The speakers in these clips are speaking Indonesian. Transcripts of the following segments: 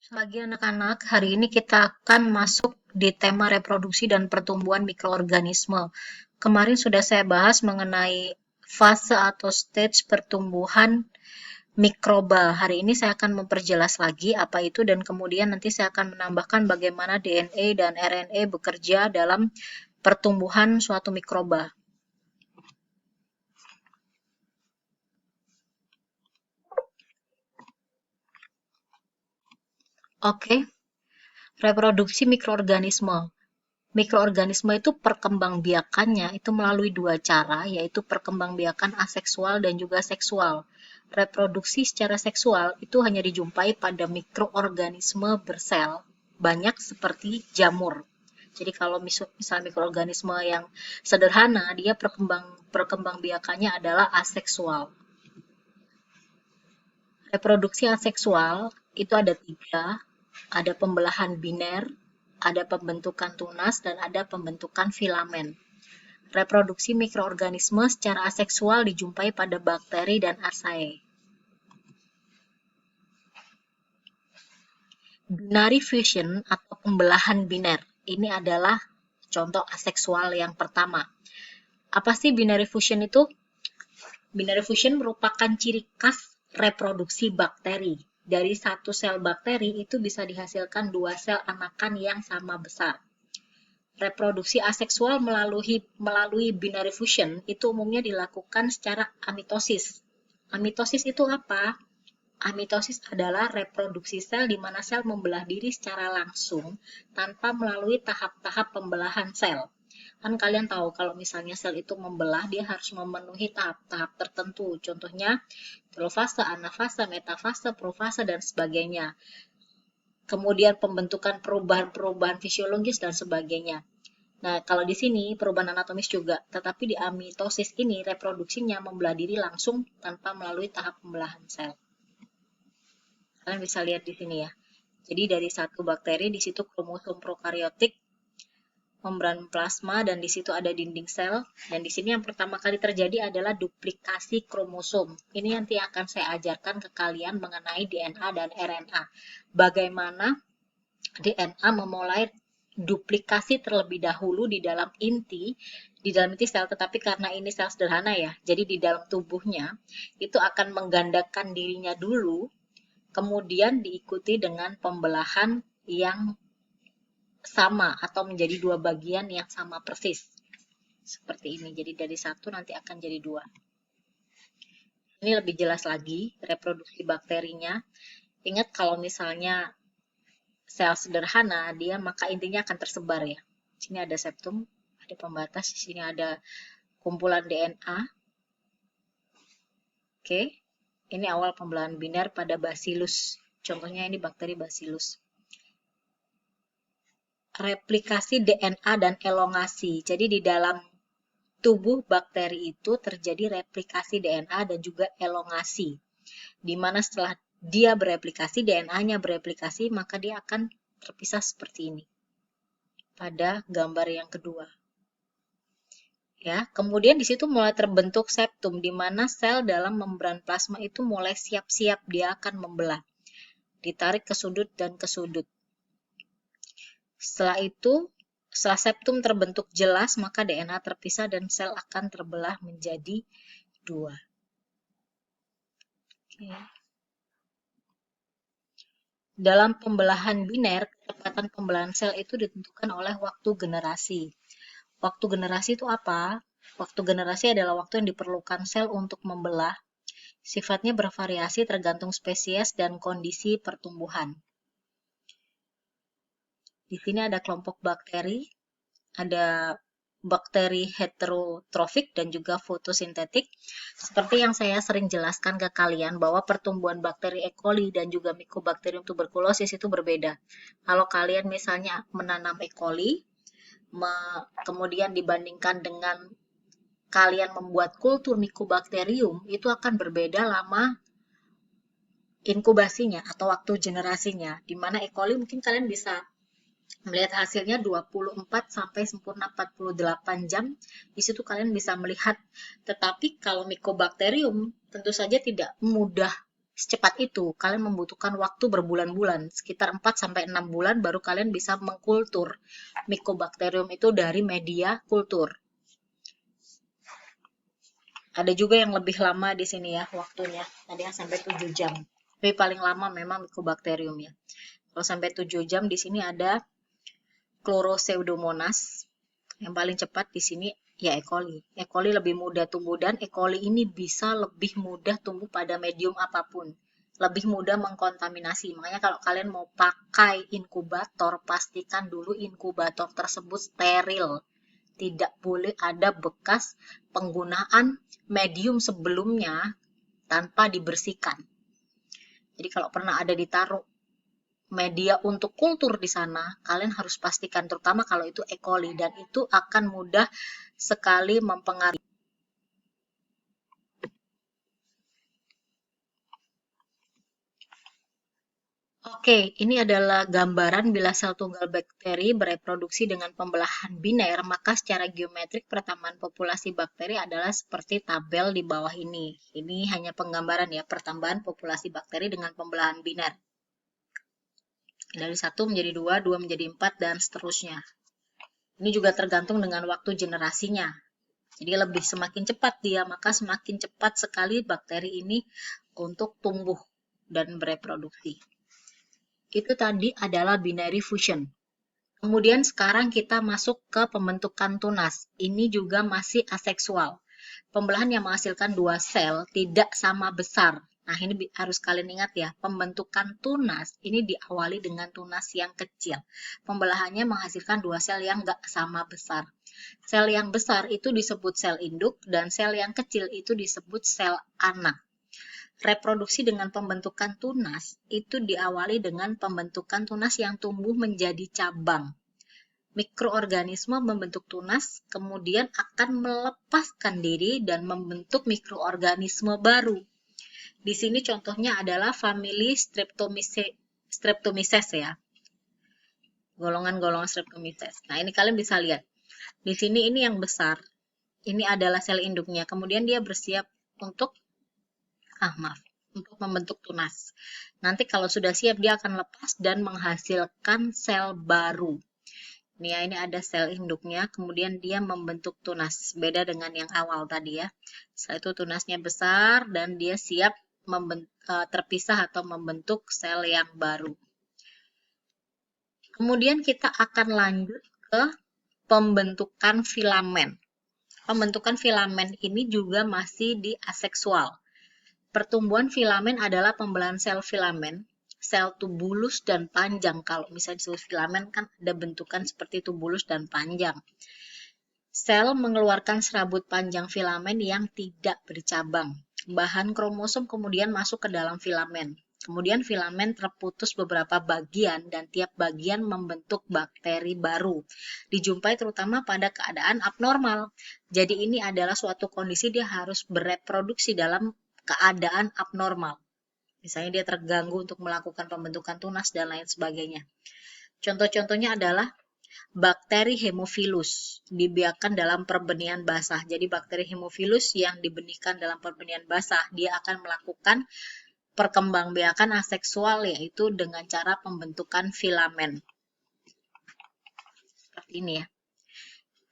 Pagi anak-anak, hari ini kita akan masuk di tema reproduksi dan pertumbuhan mikroorganisme. Kemarin sudah saya bahas mengenai fase atau stage pertumbuhan mikroba. Hari ini saya akan memperjelas lagi apa itu dan kemudian nanti saya akan menambahkan bagaimana DNA dan RNA bekerja dalam pertumbuhan suatu mikroba. Oke, reproduksi mikroorganisme. Mikroorganisme itu perkembangbiakannya itu melalui dua cara, yaitu perkembangbiakan aseksual dan juga seksual. Reproduksi secara seksual itu hanya dijumpai pada mikroorganisme bersel, banyak seperti jamur. Jadi kalau misal mikroorganisme yang sederhana, dia perkembangbiakannya adalah aseksual. Reproduksi aseksual itu ada tiga, ada pembelahan biner, ada pembentukan tunas, dan ada pembentukan filamen. Reproduksi mikroorganisme secara aseksual dijumpai pada bakteri dan archaea. Binary fusion atau pembelahan biner, ini adalah contoh aseksual yang pertama. Apa sih binary fusion itu? Binary fusion merupakan ciri khas reproduksi bakteri. Dari satu sel bakteri itu bisa dihasilkan dua sel anakan yang sama besar. Reproduksi aseksual melalui binary fusion itu umumnya dilakukan secara amitosis. Amitosis itu apa? Amitosis adalah reproduksi sel di mana sel membelah diri secara langsung tanpa melalui tahap-tahap pembelahan sel. Kan kalian tahu kalau misalnya sel itu membelah, dia harus memenuhi tahap-tahap tertentu. Contohnya telofase, anafase, metafase, profase, dan sebagainya. Kemudian pembentukan perubahan-perubahan fisiologis dan sebagainya. Nah, kalau di sini perubahan anatomis juga, tetapi di amitosis ini reproduksinya membelah diri langsung tanpa melalui tahap pembelahan sel. Kalian bisa lihat di sini ya. Jadi dari satu bakteri di situ kromosom prokaryotik, membran plasma, dan di situ ada dinding sel. Dan di sini yang pertama kali terjadi adalah duplikasi kromosom. Ini nanti akan saya ajarkan ke kalian mengenai DNA dan RNA. Bagaimana DNA memulai duplikasi terlebih dahulu di dalam inti sel, tetapi karena ini sel sederhana ya, jadi di dalam tubuhnya itu akan menggandakan dirinya dulu, kemudian diikuti dengan pembelahan yang sama atau menjadi dua bagian yang sama persis. Seperti ini, jadi dari satu nanti akan jadi dua. Ini lebih jelas lagi reproduksi bakterinya. Ingat kalau misalnya sel sederhana, dia maka intinya akan tersebar ya. Di sini ada septum, ada pembatas, di sini ada kumpulan DNA. Oke, ini awal pembelahan biner pada Bacillus. Contohnya ini bakteri Bacillus. Replikasi DNA dan elongasi. Jadi di dalam tubuh bakteri itu terjadi replikasi DNA dan juga elongasi. Di mana setelah dia bereplikasi, DNA-nya bereplikasi, maka dia akan terpisah seperti ini. Pada gambar yang kedua. Ya, kemudian di situ mulai terbentuk septum, di mana sel dalam membran plasma itu mulai siap-siap dia akan membelah. Ditarik ke sudut dan ke sudut. Setelah itu, setelah septum terbentuk jelas, maka DNA terpisah dan sel akan terbelah menjadi dua. Oke. Dalam pembelahan biner, kecepatan pembelahan sel itu ditentukan oleh waktu generasi. Waktu generasi itu apa? Waktu generasi adalah waktu yang diperlukan sel untuk membelah. Sifatnya bervariasi tergantung spesies dan kondisi pertumbuhan. Di sini ada kelompok bakteri, ada bakteri heterotrofik dan juga fotosintetik. Seperti yang saya sering jelaskan ke kalian bahwa pertumbuhan bakteri E. coli dan juga Mycobacterium tuberculosis itu berbeda. Kalau kalian misalnya menanam E. coli, kemudian dibandingkan dengan kalian membuat kultur Mycobacterium, itu akan berbeda lama inkubasinya atau waktu generasinya. Di mana E. coli mungkin kalian bisa melihat hasilnya 24 sampai sempurna 48 jam, di situ kalian bisa melihat. Tetapi kalau Mycobacterium tentu saja tidak mudah secepat itu. Kalian membutuhkan waktu berbulan-bulan, sekitar 4-6 bulan baru kalian bisa mengkultur Mycobacterium itu dari media kultur. Ada juga yang lebih lama di sini ya waktunya, ada yang sampai 7 jam. Tapi paling lama memang Mycobacterium ya. Kalau sampai 7 jam di sini ada Chloroseudomonas. Yang paling cepat di sini ya E. coli. E. coli lebih mudah tumbuh dan E. coli ini bisa lebih mudah tumbuh pada medium apapun. Lebih mudah mengkontaminasi. Makanya kalau kalian mau pakai inkubator, pastikan dulu inkubator tersebut steril. Tidak boleh ada bekas penggunaan medium sebelumnya tanpa dibersihkan. Jadi kalau pernah ada ditaruh media untuk kultur di sana, kalian harus pastikan, terutama kalau itu E. coli, dan itu akan mudah sekali mempengaruhi. Oke, ini adalah gambaran bila sel tunggal bakteri bereproduksi dengan pembelahan biner, maka secara geometrik pertambahan populasi bakteri adalah seperti tabel di bawah ini. Ini hanya penggambaran ya, pertambahan populasi bakteri dengan pembelahan biner. Dari 1 menjadi 2, 2 menjadi 4, dan seterusnya. Ini juga tergantung dengan waktu generasinya. Jadi lebih semakin cepat dia, maka semakin cepat sekali bakteri ini untuk tumbuh dan bereproduksi. Itu tadi adalah binary fusion. Kemudian sekarang kita masuk ke pembentukan tunas. Ini juga masih aseksual. Pembelahan yang menghasilkan 2 sel tidak sama besar. Nah, ini harus kalian ingat ya, pembentukan tunas ini diawali dengan tunas yang kecil. Pembelahannya menghasilkan 2 sel yang nggak sama besar. Sel yang besar itu disebut sel induk, dan sel yang kecil itu disebut sel anak. Reproduksi dengan pembentukan tunas itu diawali dengan pembentukan tunas yang tumbuh menjadi cabang. Mikroorganisme membentuk tunas, kemudian akan melepaskan diri dan membentuk mikroorganisme baru. Di sini contohnya adalah famili Streptomyces ya. Golongan-golongan Streptomyces. Nah, ini kalian bisa lihat. Di sini ini yang besar. Ini adalah sel induknya. Kemudian dia bersiap untuk untuk membentuk tunas. Nanti kalau sudah siap dia akan lepas dan menghasilkan sel baru. Nih ya, ini ada sel induknya, kemudian dia membentuk tunas. Beda dengan yang awal tadi ya. Setelah itu tunasnya besar dan dia siap terpisah atau membentuk sel yang baru. Kemudian kita akan lanjut ke pembentukan filamen. Pembentukan filamen ini juga masih di aseksual. Pertumbuhan filamen adalah pembelahan sel filamen, sel tubulus dan panjang. Kalau misalnya disebut filamen kan ada bentukan seperti tubulus dan panjang. Sel mengeluarkan serabut panjang filamen yang tidak bercabang. Bahan kromosom kemudian masuk ke dalam filamen. Kemudian filamen terputus beberapa bagian dan tiap bagian membentuk bakteri baru. Dijumpai terutama pada keadaan abnormal. Jadi ini adalah suatu kondisi dia harus bereproduksi dalam keadaan abnormal. Misalnya dia terganggu untuk melakukan pembentukan tunas dan lain sebagainya. Contoh-contohnya adalah bakteri Haemophilus dibiarkan dalam perbenihan basah. Jadi bakteri Haemophilus yang dibenihkan dalam perbenihan basah, dia akan melakukan perkembangbiakan aseksual, yaitu dengan cara pembentukan filamen. Seperti ini ya.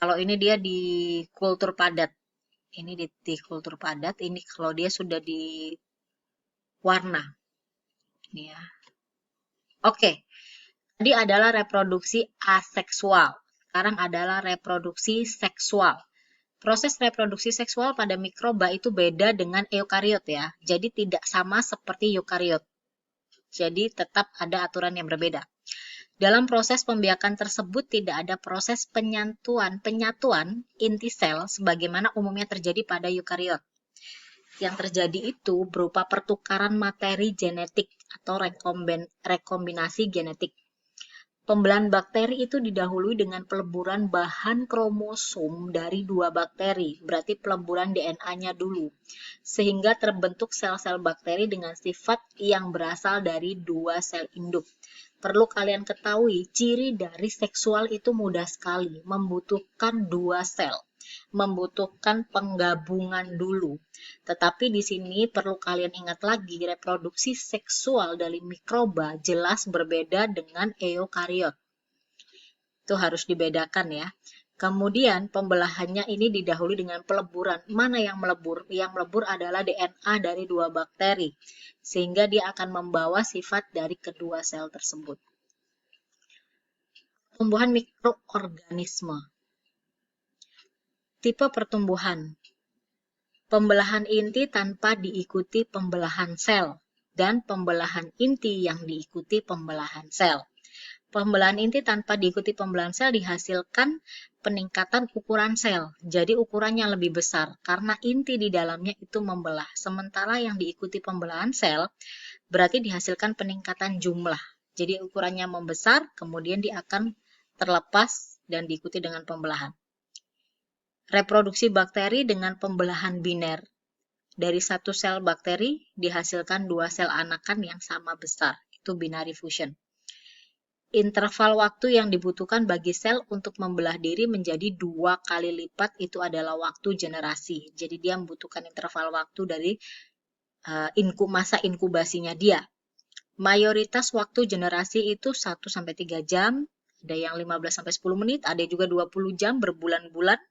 Kalau ini dia di kultur padat. Ini di kultur padat, ini kalau dia sudah di warna. Ini ya. Oke. Tadi adalah reproduksi aseksual. Sekarang adalah reproduksi seksual. Proses reproduksi seksual pada mikroba itu beda dengan eukariot ya. Jadi tidak sama seperti eukariot. Jadi tetap ada aturan yang berbeda. Dalam proses pembiakan tersebut tidak ada proses penyatuan inti sel sebagaimana umumnya terjadi pada eukariot. Yang terjadi itu berupa pertukaran materi genetik atau rekombinasi genetik. Pembelahan bakteri itu didahului dengan peleburan bahan kromosom dari 2 bakteri, berarti peleburan DNA-nya dulu, sehingga terbentuk sel-sel bakteri dengan sifat yang berasal dari 2 sel induk. Perlu kalian ketahui, ciri dari seksual itu mudah sekali, membutuhkan 2 sel. membutuhkan penggabungan dulu. Tetapi di sini perlu kalian ingat lagi, reproduksi seksual dari mikroba jelas berbeda dengan eukariot. Itu harus dibedakan ya. Kemudian pembelahannya ini didahului dengan peleburan. Mana yang melebur? Yang melebur adalah DNA dari dua bakteri, sehingga dia akan membawa sifat dari kedua sel tersebut. Pertumbuhan mikroorganisme. Tipe pertumbuhan. Pembelahan inti tanpa diikuti pembelahan sel, dan pembelahan inti yang diikuti pembelahan sel. Pembelahan inti tanpa diikuti pembelahan sel dihasilkan peningkatan ukuran sel. Jadi ukurannya lebih besar karena inti di dalamnya itu membelah. Sementara yang diikuti pembelahan sel berarti dihasilkan peningkatan jumlah. Jadi ukurannya membesar, kemudian dia akan terlepas dan diikuti dengan pembelahan. Reproduksi bakteri dengan pembelahan biner. Dari satu sel bakteri dihasilkan dua sel anakan yang sama besar. Itu binary fusion. Interval waktu yang dibutuhkan bagi sel untuk membelah diri menjadi 2 kali lipat itu adalah waktu generasi. Jadi dia membutuhkan interval waktu dari masa inkubasinya dia. Mayoritas waktu generasi itu 1-3 jam, ada yang 15-10 menit, ada juga 20 jam berbulan-bulan.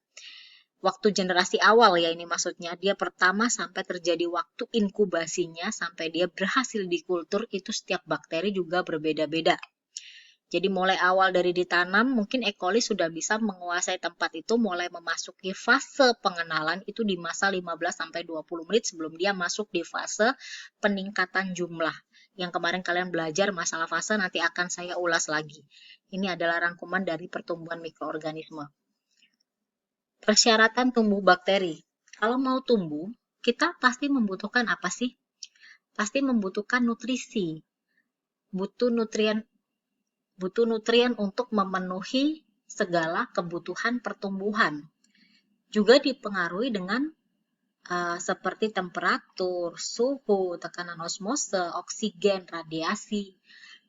Waktu generasi awal ya ini maksudnya, dia pertama sampai terjadi waktu inkubasinya sampai dia berhasil dikultur itu setiap bakteri juga berbeda-beda. Jadi mulai awal dari ditanam, mungkin E. coli sudah bisa menguasai tempat itu, mulai memasuki fase pengenalan itu di masa 15-20 menit sebelum dia masuk di fase peningkatan jumlah. Yang kemarin kalian belajar masalah fase nanti akan saya ulas lagi. Ini adalah rangkuman dari pertumbuhan mikroorganisme. Persyaratan tumbuh bakteri. Kalau mau tumbuh, kita pasti membutuhkan apa sih? Pasti membutuhkan nutrisi. Butuh nutrien untuk memenuhi segala kebutuhan pertumbuhan. Juga dipengaruhi dengan seperti temperatur, suhu, tekanan osmose, oksigen, radiasi.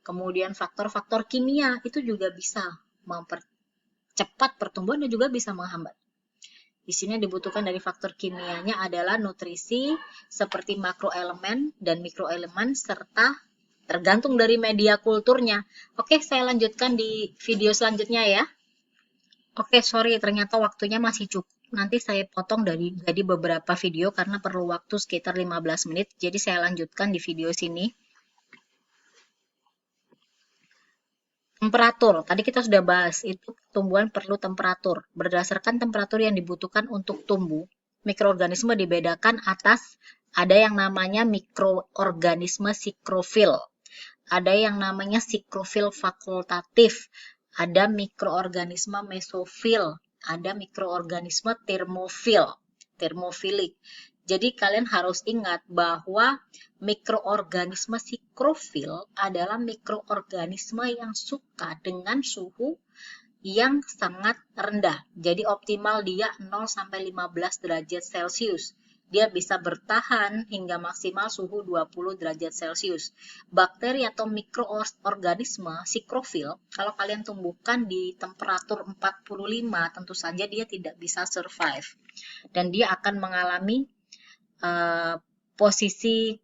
Kemudian faktor-faktor kimia itu juga bisa mempercepat pertumbuhan dan juga bisa menghambat. Di sini dibutuhkan dari faktor kimianya adalah nutrisi seperti makroelemen dan mikroelemen serta tergantung dari media kulturnya. Oke, saya lanjutkan di video selanjutnya ya. Oke, sorry, ternyata waktunya masih cukup. Nanti saya potong jadi beberapa video karena perlu waktu sekitar 15 menit. Jadi saya lanjutkan di video sini. Temperatur, tadi kita sudah bahas, itu tumbuhan perlu temperatur. Berdasarkan temperatur yang dibutuhkan untuk tumbuh, mikroorganisme dibedakan atas ada yang namanya mikroorganisme sikrofil. Ada yang namanya sikrofil fakultatif, ada mikroorganisme mesofil, ada mikroorganisme termofilik. Jadi kalian harus ingat bahwa mikroorganisme sikrofil adalah mikroorganisme yang suka dengan suhu yang sangat rendah. Jadi optimal dia 0-15 derajat Celcius. Dia bisa bertahan hingga maksimal suhu 20 derajat Celcius. Bakteri atau mikroorganisme sikrofil, kalau kalian tumbuhkan di temperatur 45, tentu saja dia tidak bisa survive. Dan dia akan mengalami posisi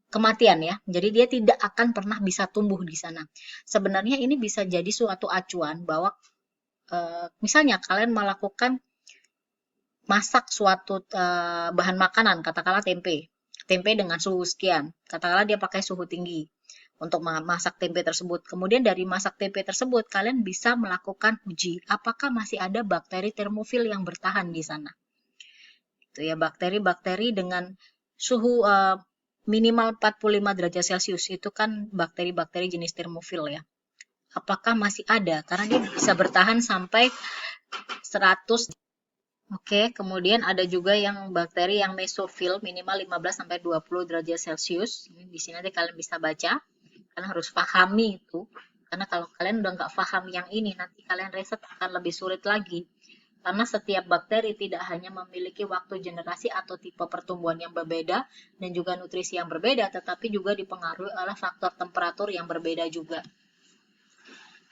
kematian ya. Jadi dia tidak akan pernah bisa tumbuh di sana. Sebenarnya ini bisa jadi suatu acuan bahwa misalnya kalian melakukan masak suatu bahan makanan, katakanlah tempe dengan suhu sekian, katakanlah dia pakai suhu tinggi untuk memasak tempe tersebut. Kemudian dari masak tempe tersebut kalian bisa melakukan uji apakah masih ada bakteri termofil yang bertahan di sana. Itu ya, bakteri-bakteri dengan suhu minimal 45 derajat Celcius itu kan bakteri-bakteri jenis termofil ya. Apakah masih ada? Karena dia bisa bertahan sampai 100. Oke, kemudian ada juga yang bakteri yang mesofil minimal 15-20 derajat Celcius. Di sini nanti kalian bisa baca. Kalian harus pahami itu. Karena kalau kalian udah nggak paham yang ini, nanti kalian riset akan lebih sulit lagi. Karena setiap bakteri tidak hanya memiliki waktu generasi atau tipe pertumbuhan yang berbeda dan juga nutrisi yang berbeda, tetapi juga dipengaruhi oleh faktor temperatur yang berbeda juga.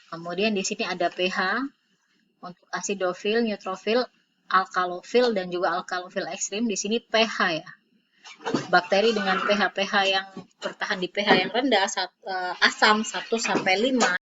Kemudian di sini ada pH untuk asidofil, neutrofil. alkalofil dan juga alkalofil ekstrim. Di sini pH ya. Bakteri dengan pH yang bertahan di pH yang rendah, asam 1 sampai 5.